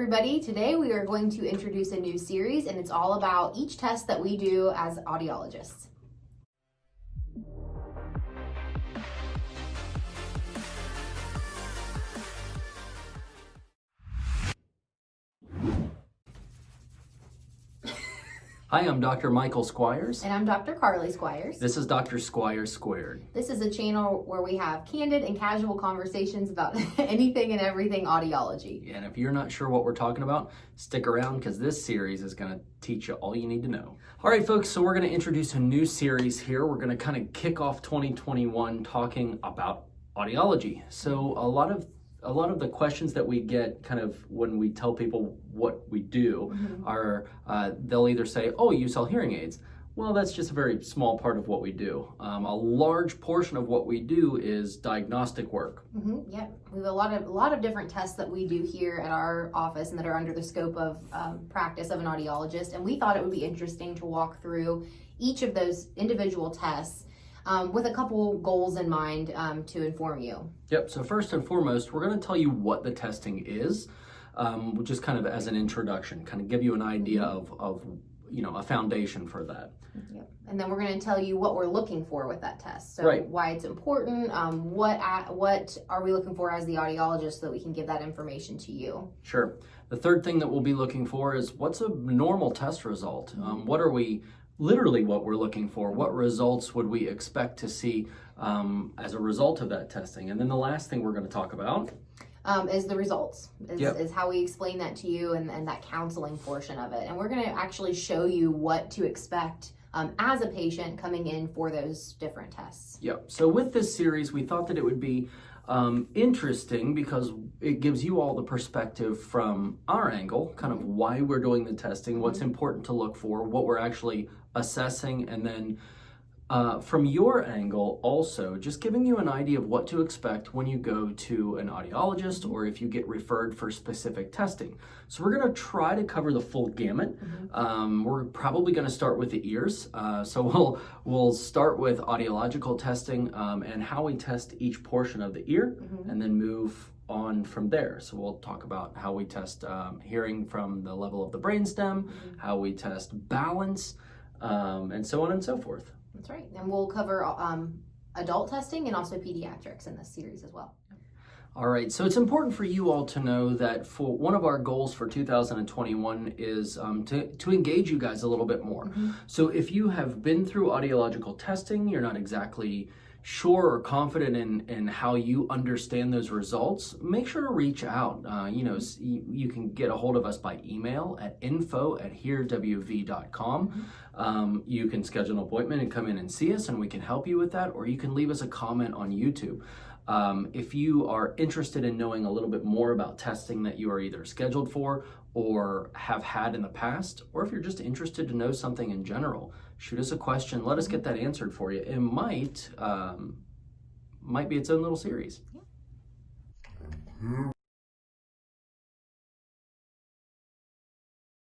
everybody. Today we are going to introduce a new series, and it's all about each test that we do as audiologists. Hi, I'm Dr. Michael Squires. And I'm Dr. Carly Squires. This is Dr. Squires Squared. This is a channel where we have candid and casual conversations about anything and everything audiology. And if you're not sure what we're talking about, stick around because this series is going to teach you all you need to know. All right, folks, so we're going to introduce a new series here. We're going to kind of kick off 2021 talking about audiology. So a lot of the questions that we get kind of when we tell people what we do are, they'll either say, oh, you sell hearing aids. Well, that's just a very small part of what we do. A large portion of what we do is diagnostic work. Yeah, we have a lot of different tests that we do here at our office and that are under the scope of practice of an audiologist. And we thought it would be interesting to walk through each of those individual tests with a couple goals in mind to inform you. Yep, so first and foremost, we're going to tell you what the testing is, just kind of as an introduction, kind of give you an idea of a foundation for that. Yep. And then we're going to tell you what we're looking for with that test. So right. Why it's important, what are we looking for as the audiologist so that we can give that information to you. Sure. The third thing that we'll be looking for is what's a normal test result? What are we literally what we're looking for? What results would we expect to see as a result of that testing? And then the last thing we're going to talk about is the results, is how we explain that to you and that counseling portion of it. And we're going to actually show you what to expect as a patient coming in for those different tests. Yep. So with this series, we thought that it would be interesting because it gives you all the perspective from our angle, kind of why we're doing the testing, what's important to look for, what we're actually assessing, and then from your angle also just giving you an idea of what to expect when you go to an audiologist or if you get referred for specific testing. So we're going to try to cover the full gamut. We're probably going to start with the ears. So we'll start with audiological testing and how we test each portion of the ear and then move on from there. So we'll talk about how we test hearing from the level of the brainstem, how we test balance, and so on and so forth. That's right. And we'll cover adult testing and also pediatrics in this series as well. All right. So it's important for you all to know that for one of our goals for 2021 is to engage you guys a little bit more. So if you have been through audiological testing, you're not exactly sure or confident in how you understand those results, make sure to reach out. You can get a hold of us by email at info@hearwv.com. You can schedule an appointment and come in and see us and we can help you with that, or you can leave us a comment on YouTube. If you are interested in knowing a little bit more about testing that you are either scheduled for or have had in the past, or if you're just interested to know something in general, shoot us a question. Let us get that answered for you. It might be its own little series. Yeah.